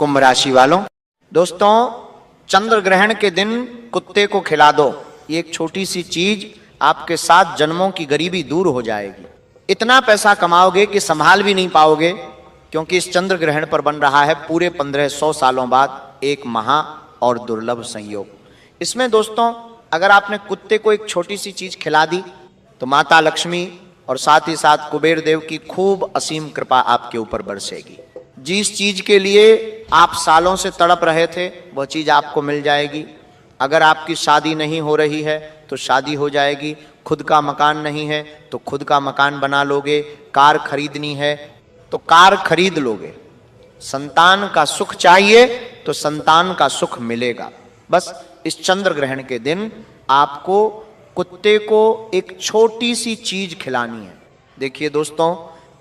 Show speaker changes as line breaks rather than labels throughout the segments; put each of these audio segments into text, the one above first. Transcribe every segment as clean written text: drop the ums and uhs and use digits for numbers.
कुंभ राशि वालों, दोस्तों चंद्र ग्रहण के दिन कुत्ते को खिला दो, ये एक छोटी सी चीज आपके 7 जन्मों की गरीबी दूर हो जाएगी। इतना पैसा कमाओगे कि संभाल भी नहीं पाओगे, क्योंकि इस चंद्र ग्रहण पर बन रहा है पूरे 1500 सालों बाद एक महा और दुर्लभ संयोग। इसमें दोस्तों अगर आपने कुत्ते को एक छोटी सी चीज खिला दी तो माता लक्ष्मी और साथ ही साथ कुबेर देव की खूब असीम कृपा आपके ऊपर बरसेगी। जिस चीज के लिए आप सालों से तड़प रहे थे वह चीज आपको मिल जाएगी। अगर आपकी शादी नहीं हो रही है तो शादी हो जाएगी। खुद का मकान नहीं है तो खुद का मकान बना लोगे। कार खरीदनी है तो कार खरीद लोगे। संतान का सुख चाहिए तो संतान का सुख मिलेगा। बस इस चंद्र ग्रहण के दिन आपको कुत्ते को एक छोटी सी चीज खिलानी है। देखिए दोस्तों,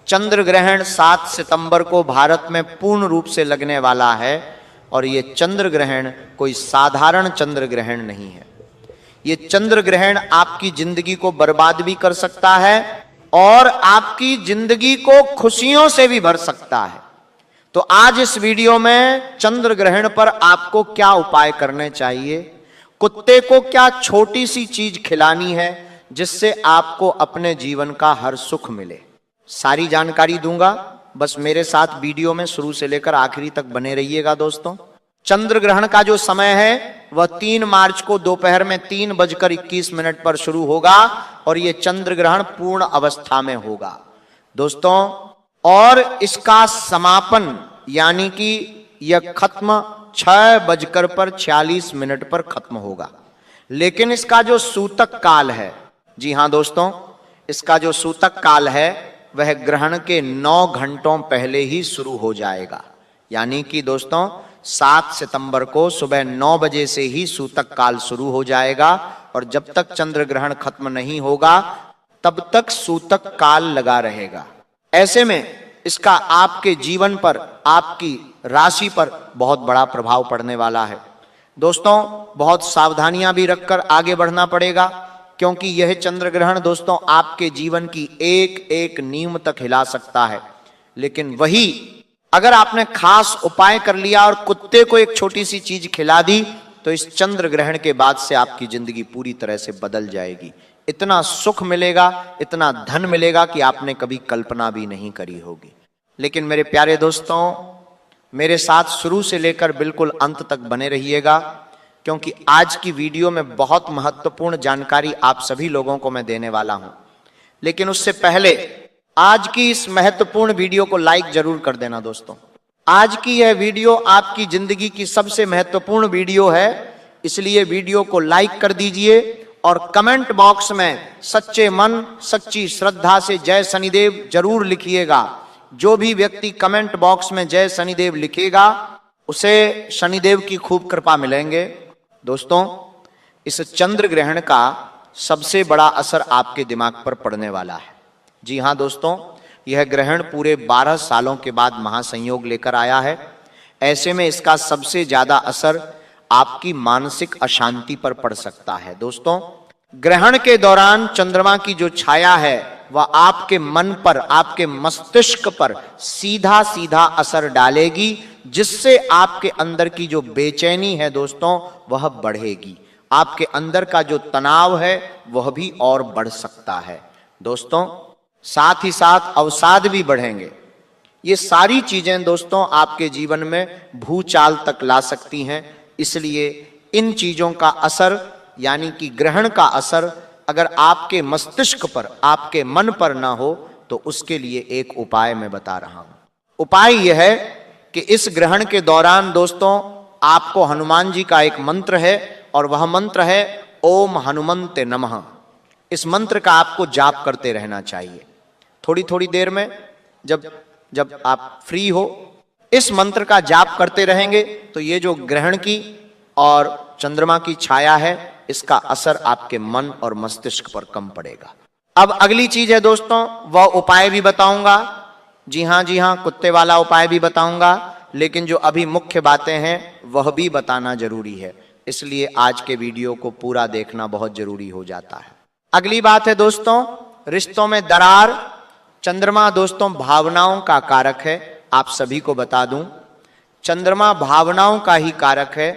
चंद्र ग्रहण 7 सितंबर को भारत में पूर्ण रूप से लगने वाला है और ये चंद्र ग्रहण कोई साधारण चंद्र ग्रहण नहीं है। ये चंद्र ग्रहण आपकी जिंदगी को बर्बाद भी कर सकता है और आपकी जिंदगी को खुशियों से भी भर सकता है। तो आज इस वीडियो में चंद्र ग्रहण पर आपको क्या उपाय करने चाहिए, कुत्ते को क्या छोटी सी चीज खिलानी है जिससे आपको अपने जीवन का हर सुख मिले, सारी जानकारी दूंगा। बस मेरे साथ वीडियो में शुरू से लेकर आखिरी तक बने रहिएगा। दोस्तों चंद्र ग्रहण का जो समय है वह 3 मार्च को दोपहर में 3:21 पर शुरू होगा और यह चंद्र ग्रहण पूर्ण अवस्था में होगा दोस्तों। और इसका समापन यानी कि यह खत्म 6:46 पर खत्म होगा। लेकिन इसका जो सूतक काल है, जी हां दोस्तों, इसका जो सूतक काल है वह ग्रहण के 9 घंटों पहले ही शुरू हो जाएगा। यानी कि दोस्तों 7 सितंबर को सुबह 9 बजे से ही सूतक काल शुरू हो जाएगा और जब तक चंद्र ग्रहण खत्म नहीं होगा तब तक सूतक काल लगा रहेगा। ऐसे में इसका आपके जीवन पर, आपकी राशि पर बहुत बड़ा प्रभाव पड़ने वाला है। दोस्तों बहुत सावधानियां भी रखकर आगे बढ़ना पड़ेगा, क्योंकि यह चंद्र ग्रहण दोस्तों आपके जीवन की एक एक नींव तक हिला सकता है। लेकिन वही अगर आपने खास उपाय कर लिया और कुत्ते को एक छोटी सी चीज खिला दी तो इस चंद्र ग्रहण के बाद से आपकी जिंदगी पूरी तरह से बदल जाएगी। इतना सुख मिलेगा, इतना धन मिलेगा कि आपने कभी कल्पना भी नहीं करी होगी। लेकिन मेरे प्यारे दोस्तों, मेरे साथ शुरू से लेकर बिल्कुल अंत तक बने रहिएगा, क्योंकि आज की वीडियो में बहुत महत्वपूर्ण जानकारी आप सभी लोगों को मैं देने वाला हूं। लेकिन उससे पहले आज की इस महत्वपूर्ण वीडियो को लाइक जरूर कर देना दोस्तों। आज की यह वीडियो आपकी जिंदगी की सबसे महत्वपूर्ण वीडियो है, इसलिए वीडियो को लाइक कर दीजिए और कमेंट बॉक्स में सच्चे मन सच्ची श्रद्धा से जय शनिदेव जरूर लिखिएगा। जो भी व्यक्ति कमेंट बॉक्स में जय शनिदेव लिखेगा उसे शनिदेव की खूब कृपा मिलेंगे। दोस्तों इस चंद्र ग्रहण का सबसे बड़ा असर आपके दिमाग पर पड़ने वाला है। जी हां दोस्तों, यह ग्रहण पूरे 12 सालों के बाद महासंयोग लेकर आया है। ऐसे में इसका सबसे ज्यादा असर आपकी मानसिक अशांति पर पड़ सकता है। दोस्तों ग्रहण के दौरान चंद्रमा की जो छाया है वह आपके मन पर, आपके मस्तिष्क पर सीधा सीधा असर डालेगी, जिससे आपके अंदर की जो बेचैनी है दोस्तों वह बढ़ेगी। आपके अंदर का जो तनाव है वह भी और बढ़ सकता है दोस्तों। साथ ही साथ अवसाद भी बढ़ेंगे। ये सारी चीजें दोस्तों आपके जीवन में भूचाल तक ला सकती हैं। इसलिए इन चीजों का असर यानी कि ग्रहण का असर अगर आपके मस्तिष्क पर, आपके मन पर ना हो तो उसके लिए एक उपाय मैं बता रहा हूं। उपाय यह है कि इस ग्रहण के दौरान दोस्तों आपको हनुमान जी का एक मंत्र है और वह मंत्र है ओम हनुमन्ते नमः। इस मंत्र का आपको जाप करते रहना चाहिए। थोड़ी थोड़ी देर में जब आप फ्री हो इस मंत्र का जाप करते रहेंगे तो ये जो ग्रहण की और चंद्रमा की छाया है इसका असर आपके मन और मस्तिष्क पर कम पड़ेगा। अब अगली चीज है दोस्तों, वह उपाय भी बताऊंगा। जी हां, कुत्ते वाला उपाय भी बताऊंगा, लेकिन जो अभी मुख्य बातें हैं वह भी बताना जरूरी है। इसलिए आज के वीडियो को पूरा देखना बहुत जरूरी हो जाता है। अगली बात है दोस्तों, रिश्तों में दरार। चंद्रमा दोस्तों भावनाओं का कारक है। आप सभी को बता दूं चंद्रमा भावनाओं का ही कारक है।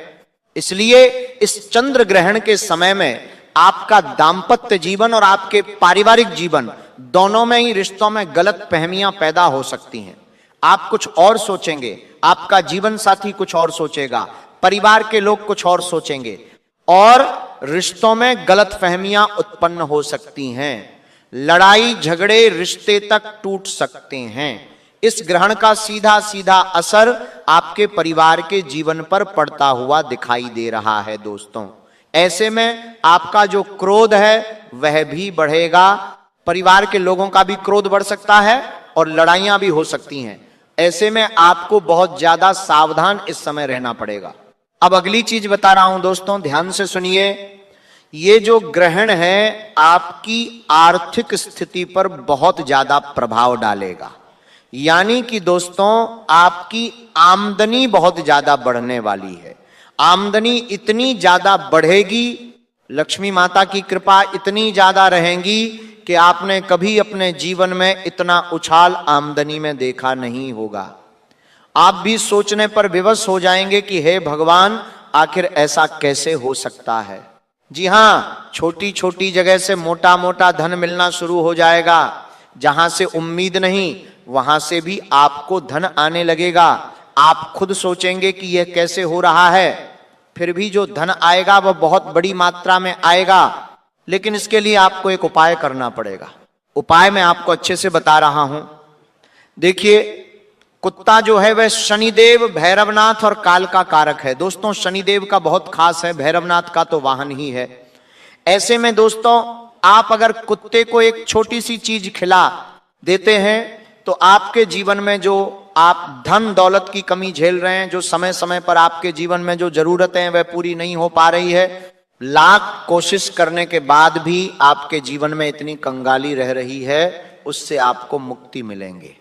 इसलिए इस चंद्र ग्रहण के समय में आपका दाम्पत्य जीवन और आपके पारिवारिक जीवन दोनों में ही रिश्तों में गलत फहमियां पैदा हो सकती हैं। आप कुछ और सोचेंगे, आपका जीवन साथी कुछ और सोचेगा, परिवार के लोग कुछ और सोचेंगे और रिश्तों में गलत फहमियां उत्पन्न हो सकती हैं। लड़ाई झगड़े रिश्ते तक टूट सकते हैं। इस ग्रहण का सीधा सीधा असर आपके परिवार के जीवन पर पड़ता हुआ दिखाई दे रहा है दोस्तों। ऐसे में आपका जो क्रोध है वह भी बढ़ेगा, परिवार के लोगों का भी क्रोध बढ़ सकता है और लड़ाइयां भी हो सकती हैं। ऐसे में आपको बहुत ज्यादा सावधान इस समय रहना पड़ेगा। अब अगली चीज बता रहा हूं दोस्तों, ध्यान से सुनिए। ये जो ग्रहण है आपकी आर्थिक स्थिति पर बहुत ज्यादा प्रभाव डालेगा। यानी कि दोस्तों आपकी आमदनी बहुत ज्यादा बढ़ने वाली है। आमदनी इतनी ज्यादा बढ़ेगी, लक्ष्मी माता की कृपा इतनी ज्यादा रहेगी कि आपने कभी अपने जीवन में इतना उछाल आमदनी में देखा नहीं होगा। आप भी सोचने पर विवश हो जाएंगे कि हे भगवान, आखिर ऐसा कैसे हो सकता है। जी हां, छोटी छोटी जगह से मोटा मोटा धन मिलना शुरू हो जाएगा। जहां से उम्मीद नहीं वहां से भी आपको धन आने लगेगा। आप खुद सोचेंगे कि यह कैसे हो रहा है। फिर भी जो धन आएगा वह बहुत बड़ी मात्रा में आएगा, लेकिन इसके लिए आपको एक उपाय करना पड़ेगा। उपाय मैं आपको अच्छे से बता रहा हूं। देखिए, कुत्ता जो है वह शनिदेव, भैरवनाथ और काल का कारक है। दोस्तों शनिदेव का बहुत खास है, भैरवनाथ का तो वाहन ही है। ऐसे में दोस्तों आप अगर कुत्ते को एक छोटी सी चीज खिला देते हैं तो आपके जीवन में जो आप धन दौलत की कमी झेल रहे हैं, जो समय समय पर आपके जीवन में जो जरूरतें हैं वह पूरी नहीं हो पा रही है, लाख कोशिश करने के बाद भी आपके जीवन में इतनी कंगाली रह रही है, उससे आपको मुक्ति मिलेंगे।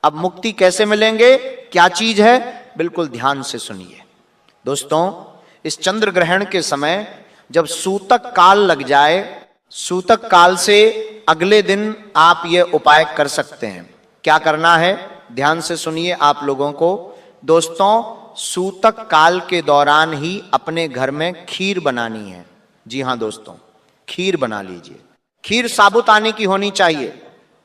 अब मुक्ति कैसे मिलेंगे, क्या चीज है, बिल्कुल ध्यान से सुनिए दोस्तों। इस चंद्र ग्रहण के समय जब सूतक काल लग जाए, सूतक काल से अगले दिन आप ये उपाय कर सकते हैं। क्या करना है, ध्यान से सुनिए आप लोगों को। दोस्तों सूतक काल के दौरान ही अपने घर में खीर बनानी है। जी हां दोस्तों, खीर बना लीजिए। खीर साबुत आने की होनी चाहिए।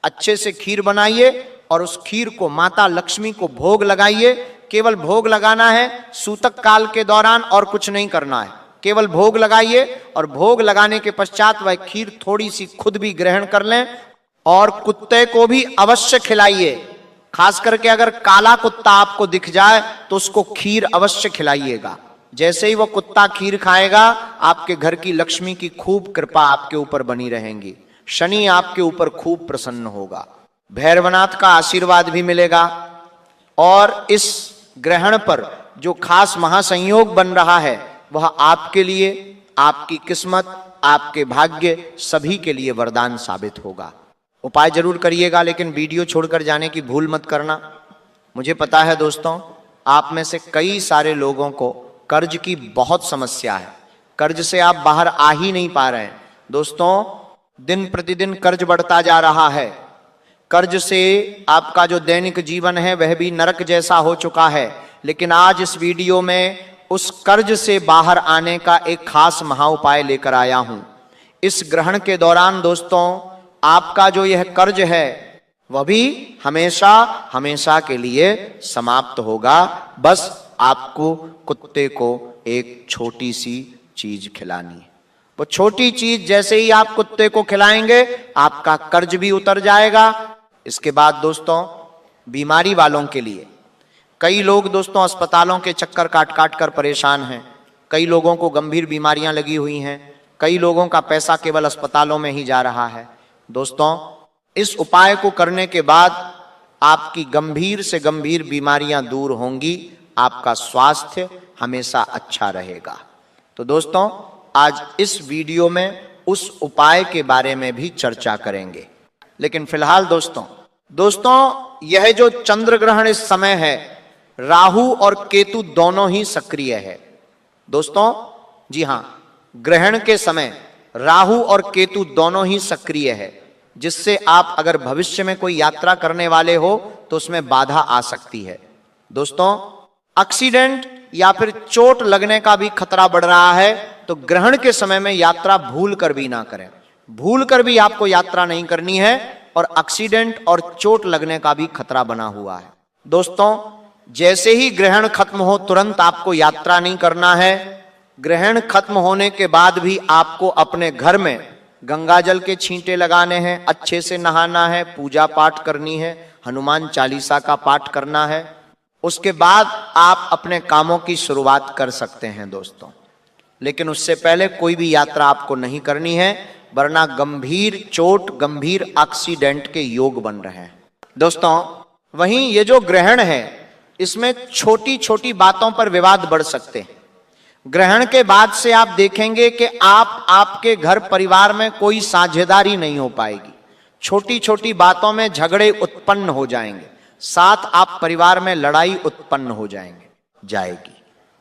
अच्छे से खीर बनाइए और उस खीर को माता लक्ष्मी को भोग लगाइए। केवल भोग लगाना है सूतक काल के दौरान, और कुछ नहीं करना है। केवल भोग लगाइए और भोग लगाने के पश्चात वह खीर थोड़ी सी खुद भी ग्रहण कर लें और कुत्ते को भी अवश्य खिलाइए। खास करके अगर काला कुत्ता आपको दिख जाए तो उसको खीर अवश्य खिलाइएगा। जैसे ही वो कुत्ता खीर खाएगा आपके घर की लक्ष्मी की खूब कृपा आपके ऊपर बनी रहेंगी, शनि आपके ऊपर खूब प्रसन्न होगा, भैरवनाथ का आशीर्वाद भी मिलेगा। और इस ग्रहण पर जो खास महासंयोग बन रहा है वह आपके लिए, आपकी किस्मत, आपके भाग्य सभी के लिए वरदान साबित होगा। उपाय जरूर करिएगा, लेकिन वीडियो छोड़कर जाने की भूल मत करना। मुझे पता है दोस्तों आप में से कई सारे लोगों को कर्ज की बहुत समस्या है, कर्ज से आप बाहर आ ही नहीं पा रहे हैं। दोस्तों दिन प्रतिदिन कर्ज बढ़ता जा रहा है। कर्ज से आपका जो दैनिक जीवन है वह भी नरक जैसा हो चुका है। लेकिन आज इस वीडियो में उस कर्ज से बाहर आने का एक खास महाउपाय लेकर आया हूं। इस ग्रहण के दौरान दोस्तों आपका जो यह कर्ज है वह भी हमेशा हमेशा के लिए समाप्त होगा। बस आपको कुत्ते को एक छोटी सी चीज खिलानी है। वो छोटी चीज जैसे ही आप कुत्ते को खिलाएंगे आपका कर्ज भी उतर जाएगा। इसके बाद दोस्तों बीमारी वालों के लिए, कई लोग दोस्तों अस्पतालों के चक्कर काट काट कर परेशान हैं। कई लोगों को गंभीर बीमारियां लगी हुई हैं। कई लोगों का पैसा केवल अस्पतालों में ही जा रहा है। दोस्तों इस उपाय को करने के बाद आपकी गंभीर से गंभीर बीमारियां दूर होंगी, आपका स्वास्थ्य हमेशा अच्छा रहेगा। तो दोस्तों आज इस वीडियो में उस उपाय के बारे में भी चर्चा करेंगे। लेकिन फिलहाल दोस्तों यह जो चंद्र ग्रहण इस समय है, राहु और केतु दोनों ही सक्रिय है। दोस्तों जी हां, ग्रहण के समय राहु और केतु दोनों ही सक्रिय है, जिससे आप अगर भविष्य में कोई यात्रा करने वाले हो तो उसमें बाधा आ सकती है। दोस्तों एक्सीडेंट या फिर चोट लगने का भी खतरा बढ़ रहा है, तो ग्रहण के समय में यात्रा भूल कर भी ना करें। भूल कर भी आपको यात्रा नहीं करनी है, और एक्सीडेंट और चोट लगने का भी खतरा बना हुआ है। दोस्तों, जैसे ही ग्रहण खत्म हो तुरंत आपको यात्रा नहीं करना है। ग्रहण खत्म होने के बाद भी आपको अपने घर में गंगा जल के छींटे लगाने हैं, अच्छे से नहाना है, पूजा पाठ करनी है, हनुमान चालीसा का पाठ करना है। उसके बाद आप अपने कामों की शुरुआत कर सकते हैं दोस्तों, लेकिन उससे पहले कोई भी यात्रा आपको नहीं करनी है, वरना गंभीर चोट, गंभीर एक्सीडेंट के योग बन रहे हैं। दोस्तों, वहीं ये जो ग्रहण है इसमें छोटी छोटी बातों पर विवाद बढ़ सकते हैं। ग्रहण के बाद से आप देखेंगे कि आपके घर परिवार में कोई साझेदारी नहीं हो पाएगी। छोटी छोटी बातों में झगड़े उत्पन्न हो जाएंगे, साथ आप परिवार में लड़ाई उत्पन्न हो जाएगी।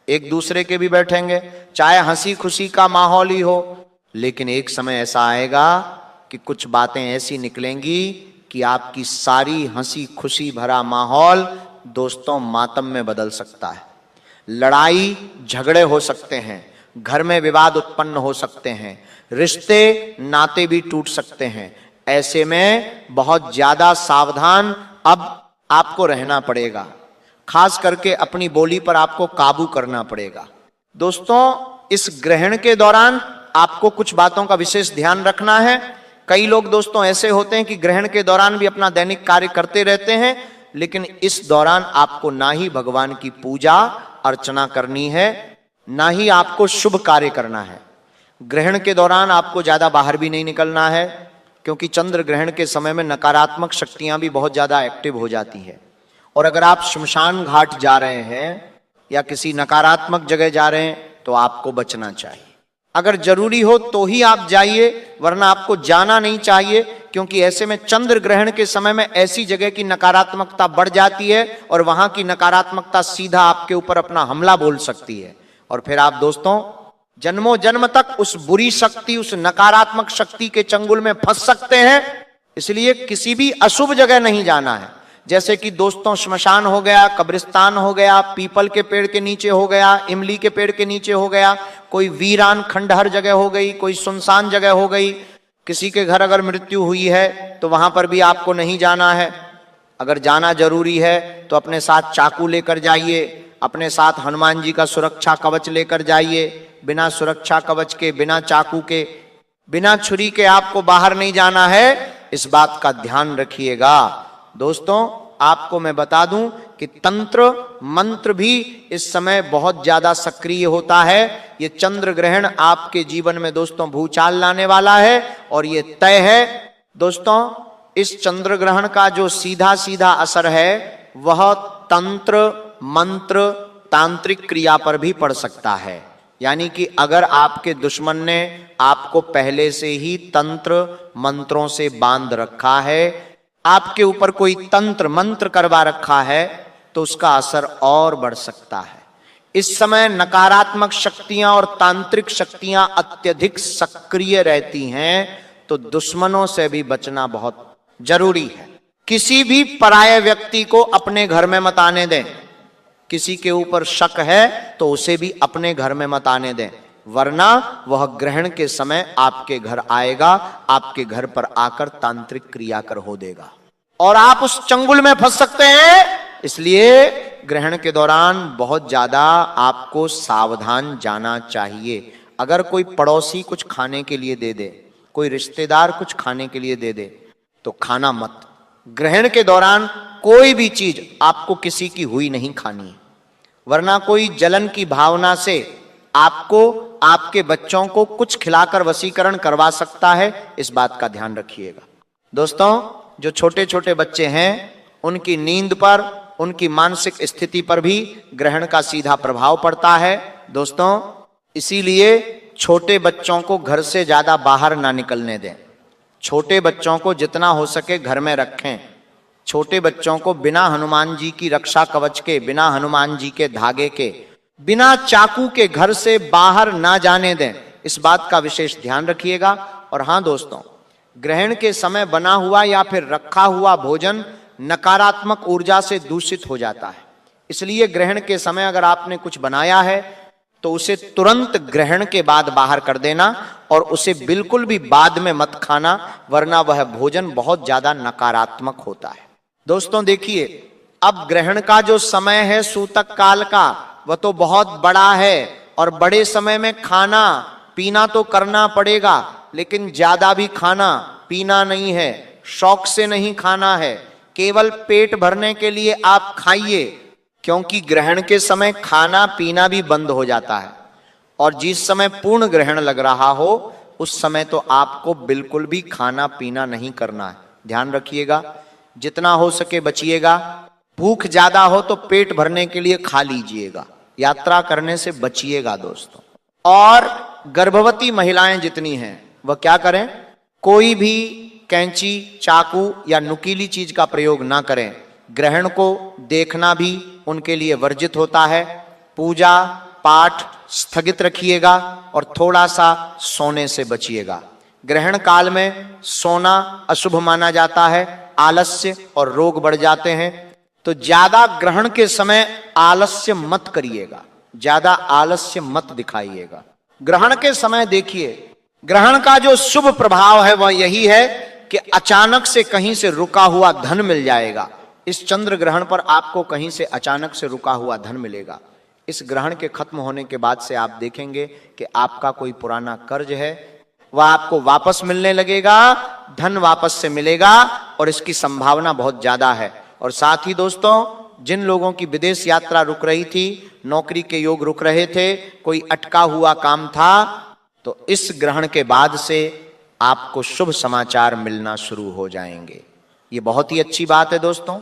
एक दूसरे के भी बैठेंगे, चाहे हंसी खुशी का माहौल ही हो, लेकिन एक समय ऐसा आएगा कि कुछ बातें ऐसी निकलेंगी कि आपकी सारी हंसी खुशी भरा माहौल दोस्तों मातम में बदल सकता है। लड़ाई झगड़े हो सकते हैं, घर में विवाद उत्पन्न हो सकते हैं, रिश्ते नाते भी टूट सकते हैं। ऐसे में बहुत ज्यादा सावधान अब आपको रहना पड़ेगा। खास करके अपनी बोली पर आपको काबू करना पड़ेगा। दोस्तों, इस ग्रहण के दौरान आपको कुछ बातों का विशेष ध्यान रखना है। कई लोग दोस्तों ऐसे होते हैं कि ग्रहण के दौरान भी अपना दैनिक कार्य करते रहते हैं, लेकिन इस दौरान आपको ना ही भगवान की पूजा अर्चना करनी है, ना ही आपको शुभ कार्य करना है। ग्रहण के दौरान आपको ज्यादा बाहर भी नहीं निकलना है, क्योंकि चंद्र ग्रहण के समय में नकारात्मक शक्तियां भी बहुत ज्यादा एक्टिव हो जाती है। और अगर आप शमशान घाट जा रहे हैं या किसी नकारात्मक जगह जा रहे हैं तो आपको बचना चाहिए। अगर जरूरी हो तो ही आप जाइए, वरना आपको जाना नहीं चाहिए, क्योंकि ऐसे में चंद्र ग्रहण के समय में ऐसी जगह की नकारात्मकता बढ़ जाती है और वहां की नकारात्मकता सीधा आपके ऊपर अपना हमला बोल सकती है। और फिर आप दोस्तों जन्मों जन्म तक उस बुरी शक्ति, उस नकारात्मक शक्ति के चंगुल में फंस सकते हैं। इसलिए किसी भी अशुभ जगह नहीं जाना है। जैसे कि दोस्तों श्मशान हो गया, कब्रिस्तान हो गया, पीपल के पेड़ के नीचे हो गया, इमली के पेड़ के नीचे हो गया, कोई वीरान खंडहर जगह हो गई, कोई सुनसान जगह हो गई। किसी के घर अगर मृत्यु हुई है तो वहां पर भी आपको नहीं जाना है। अगर जाना जरूरी है तो अपने साथ चाकू लेकर जाइए, अपने साथ हनुमान जी का सुरक्षा कवच लेकर जाइए। बिना सुरक्षा कवच के, बिना चाकू के, बिना छुरी के आपको बाहर नहीं जाना है, इस बात का ध्यान रखिएगा। दोस्तों, आपको मैं बता दूं कि तंत्र मंत्र भी इस समय बहुत ज्यादा सक्रिय होता है। ये चंद्र ग्रहण आपके जीवन में दोस्तों भूचाल लाने वाला है और ये तय है। दोस्तों, इस चंद्र ग्रहण का जो सीधा सीधा असर है वह तंत्र मंत्र तांत्रिक क्रिया पर भी पड़ सकता है। यानी कि अगर आपके दुश्मन ने आपको पहले से ही तंत्र मंत्रों से बांध रखा है, आपके ऊपर कोई तंत्र मंत्र करवा रखा है, तो उसका असर और बढ़ सकता है। इस समय नकारात्मक शक्तियां और तांत्रिक शक्तियां अत्यधिक सक्रिय रहती हैं, तो दुश्मनों से भी बचना बहुत जरूरी है। किसी भी पराये व्यक्ति को अपने घर में मत आने दें। किसी के ऊपर शक है तो उसे भी अपने घर में मत आने दें, वरना वह ग्रहण के समय आपके घर आएगा, आपके घर पर आकर तांत्रिक क्रिया कर हो देगा और आप उस चंगुल में फंस सकते हैं। इसलिए ग्रहण के दौरान बहुत ज्यादा आपको सावधान जाना चाहिए। अगर कोई पड़ोसी कुछ खाने के लिए दे दे, कोई रिश्तेदार कुछ खाने के लिए दे दे, तो खाना मत। ग्रहण के दौरान कोई भी चीज आपको किसी की हुई नहीं खानी है, वरना कोई जलन की भावना से आपको, आपके बच्चों को कुछ खिलाकर वशीकरण करवा सकता है। इस बात का ध्यान रखिएगा। दोस्तों, जो छोटे छोटे बच्चे हैं उनकी नींद पर, उनकी मानसिक स्थिति पर भी ग्रहण का सीधा प्रभाव पड़ता है। दोस्तों, इसीलिए छोटे बच्चों को घर से ज्यादा बाहर ना निकलने दें। छोटे बच्चों को जितना हो सके घर में रखें। छोटे बच्चों को बिना हनुमान जी की रक्षा कवच के, बिना हनुमान जी के धागे के, बिना चाकू के घर से बाहर ना जाने दें। इस बात का विशेष ध्यान रखिएगा। और हां दोस्तों, ग्रहण के समय बना हुआ या फिर रखा हुआ भोजन नकारात्मक ऊर्जा से दूषित हो जाता है। इसलिए ग्रहण के समय अगर आपने कुछ बनाया है तो उसे तुरंत ग्रहण के बाद बाहर कर देना और उसे बिल्कुल भी बाद में मत खाना, वरना वह भोजन बहुत ज्यादा नकारात्मक होता है। दोस्तों देखिए, अब ग्रहण का जो समय है सूतक काल का, वह तो बहुत बड़ा है और बड़े समय में खाना पीना तो करना पड़ेगा, लेकिन ज्यादा भी खाना पीना नहीं है, शौक से नहीं खाना है, केवल पेट भरने के लिए आप खाइए, क्योंकि ग्रहण के समय खाना पीना भी बंद हो जाता है और जिस समय पूर्ण ग्रहण लग रहा हो उस समय तो आपको बिल्कुल भी खाना पीना नहीं करना है। ध्यान रखिएगा, जितना हो सके बचिएगा। भूख ज्यादा हो तो पेट भरने के लिए खा लीजिएगा, यात्रा करने से बचिएगा दोस्तों। और गर्भवती महिलाएं जितनी हैं वह क्या करें, कोई भी कैंची, चाकू या नुकीली चीज का प्रयोग ना करें। ग्रहण को देखना भी उनके लिए वर्जित होता है। पूजा पाठ स्थगित रखिएगा और थोड़ा सा सोने से बचिएगा। ग्रहण काल में सोना अशुभ माना जाता है, आलस्य और रोग बढ़ जाते हैं, तो ज्यादा ग्रहण के समय आलस्य मत करिएगा, ज्यादा आलस्य मत दिखाइएगा। ग्रहण के समय देखिए, ग्रहण का जो शुभ प्रभाव है वह यही है कि अचानक से कहीं से रुका हुआ धन मिल जाएगा। इस चंद्र ग्रहण पर आपको कहीं से अचानक से रुका हुआ धन मिलेगा। इस ग्रहण के खत्म होने के बाद से आप देखेंगे कि आपका कोई पुराना कर्ज है वह आपको वापस मिलने लगेगा, धन वापस से मिलेगा और इसकी संभावना बहुत ज्यादा है। और साथ ही दोस्तों, जिन लोगों की विदेश यात्रा रुक रही थी, नौकरी के योग रुक रहे थे, कोई अटका हुआ काम था, तो इस ग्रहण के बाद से आपको शुभ समाचार मिलना शुरू हो जाएंगे। ये बहुत ही अच्छी बात है दोस्तों।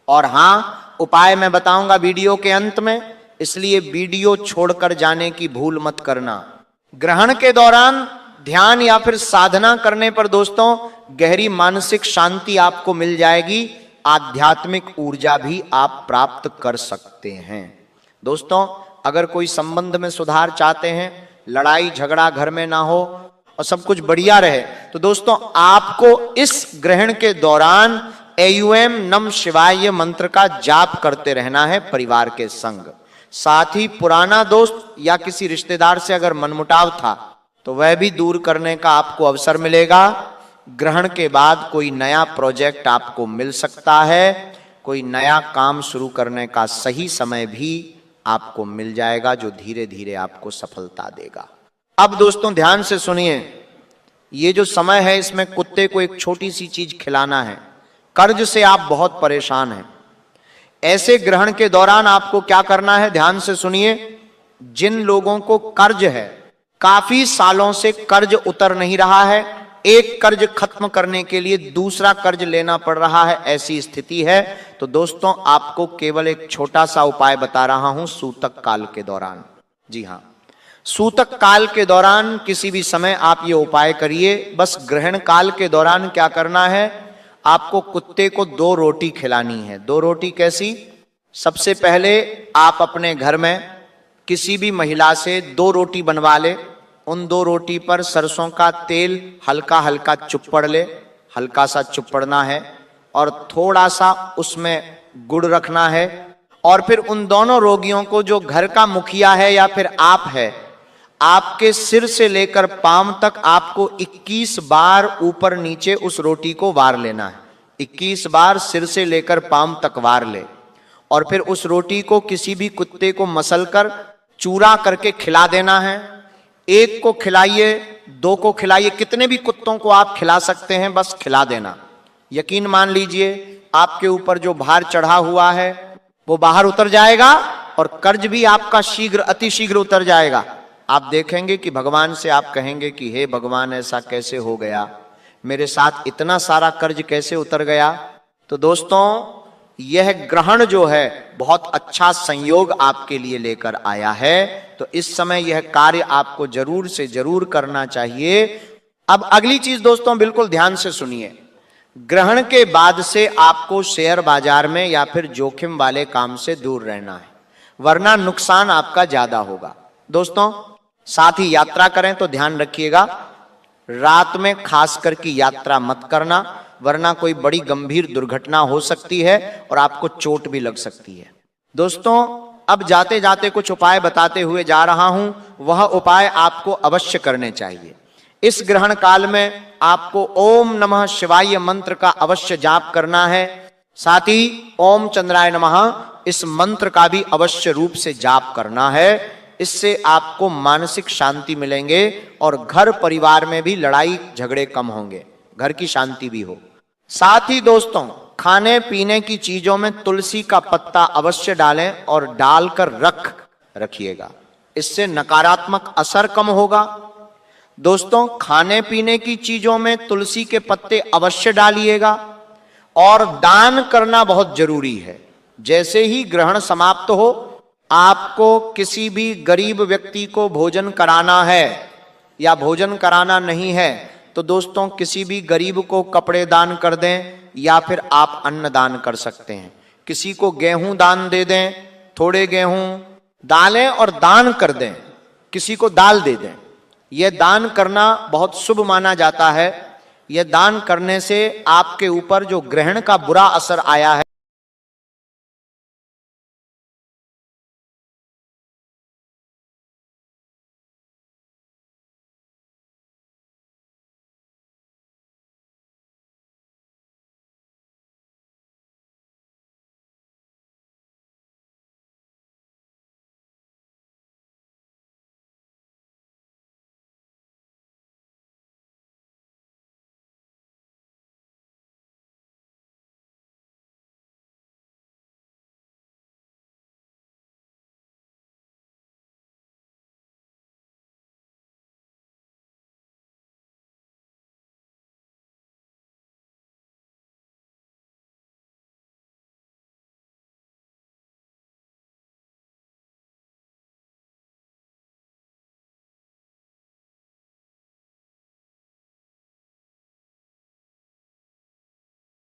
और हाँ, उपाय मैं बताऊंगा वीडियो के अंत में, इसलिए वीडियो छोड़कर जाने की भूल मत करना। ग्रहण के दौरान ध्यान या फिर साधना करने पर दोस्तों गहरी मानसिक शांति आपको मिल जाएगी, आध्यात्मिक ऊर्जा भी आप प्राप्त कर सकते हैं। दोस्तों, अगर कोई संबंध में सुधार चाहते हैं, लड़ाई झगड़ा घर में ना हो और सब कुछ बढ़िया रहे, तो दोस्तों आपको इस ग्रहण के दौरान एयूएम नम शिवाय मंत्र का जाप करते रहना है परिवार के संग। साथ ही पुराना दोस्त या किसी रिश्तेदार से अगर मनमुटाव था तो वह भी दूर करने का आपको अवसर मिलेगा। ग्रहण के बाद कोई नया प्रोजेक्ट आपको मिल सकता है, कोई नया काम शुरू करने का सही समय भी आपको मिल जाएगा जो धीरे धीरे आपको सफलता देगा। अब दोस्तों ध्यान से सुनिए, ये जो समय है इसमें कुत्ते को एक छोटी सी चीज खिलाना है। कर्ज से आप बहुत परेशान हैं, ऐसे ग्रहण के दौरान आपको क्या करना है, ध्यान से सुनिए। जिन लोगों को कर्ज है, काफी सालों से कर्ज उतर नहीं रहा है, एक कर्ज खत्म करने के लिए दूसरा कर्ज लेना पड़ रहा है, ऐसी स्थिति है, तो दोस्तों आपको केवल एक छोटा सा उपाय बता रहा हूं सूतक काल के दौरान। जी हां, सूतक काल के दौरान किसी भी समय आप ये उपाय करिए। बस ग्रहण काल के दौरान क्या करना है, आपको कुत्ते को 2 रोटी खिलानी है। 2 रोटी कैसी? सबसे पहले आप अपने घर में किसी भी महिला से 2 रोटी बनवा ले, उन 2 रोटी पर सरसों का तेल हल्का हल्का चुप्पड़ ले, हल्का सा चुप्पड़ना है, और थोड़ा सा उसमें गुड़ रखना है। और फिर उन दोनों रोगियों को, जो घर का मुखिया है या फिर आप है, आपके सिर से लेकर पांव तक आपको 21 बार ऊपर नीचे उस रोटी को वार लेना है। 21 बार सिर से लेकर पांव तक वार ले और फिर उस रोटी को किसी भी कुत्ते को मसलकर चूरा करके खिला देना है। 1 को खिलाइए, 2 को खिलाइए, कितने भी कुत्तों को आप खिला सकते हैं, बस खिला देना। यकीन मान लीजिए आपके ऊपर जो भार चढ़ा हुआ है वो बाहर उतर जाएगा और कर्ज भी आपका शीघ्र अतिशीघ्र उतर जाएगा। आप देखेंगे कि भगवान से आप कहेंगे कि हे भगवान, ऐसा कैसे हो गया, मेरे साथ इतना सारा कर्ज कैसे उतर गया। तो दोस्तों यह ग्रहण जो है बहुत अच्छा संयोग आपके लिए लेकर आया है, तो इस समय यह कार्य आपको जरूर से जरूर करना चाहिए। अब अगली चीज दोस्तों बिल्कुल ध्यान से सुनिए, ग्रहण के बाद से आपको शेयर बाजार में या फिर जोखिम वाले काम से दूर रहना है, वरना नुकसान आपका ज्यादा होगा। दोस्तों साथ ही यात्रा करें तो ध्यान रखिएगा, रात में खास करके यात्रा मत करना, वरना कोई बड़ी गंभीर दुर्घटना हो सकती है और आपको चोट भी लग सकती है। दोस्तों अब जाते जाते कुछ उपाय बताते हुए जा रहा हूं, वह उपाय आपको अवश्य करने चाहिए। इस ग्रहण काल में आपको ओम नमः शिवाय मंत्र का अवश्य जाप करना है। साथ ही ओम चंद्राय नमः इस मंत्र का भी अवश्य रूप से जाप करना है। इससे आपको मानसिक शांति मिलेंगे और घर परिवार में भी लड़ाई झगड़े कम होंगे, घर की शांति भी हो। साथ ही दोस्तों खाने पीने की चीजों में तुलसी का पत्ता अवश्य डालें और डालकर रखिएगा, इससे नकारात्मक असर कम होगा। दोस्तों खाने पीने की चीजों में तुलसी के पत्ते अवश्य डालिएगा और दान करना बहुत जरूरी है। जैसे ही ग्रहण समाप्त हो आपको किसी भी गरीब व्यक्ति को भोजन कराना है या भोजन कराना नहीं है तो दोस्तों किसी भी गरीब को कपड़े दान कर दें या फिर आप अन्न दान कर सकते हैं। किसी को गेहूं दान दे दें, थोड़े गेहूं दालें और दान कर दें, किसी को दाल दे दें। यह दान करना बहुत शुभ माना जाता है। यह दान करने से आपके ऊपर जो ग्रहण का बुरा असर आया है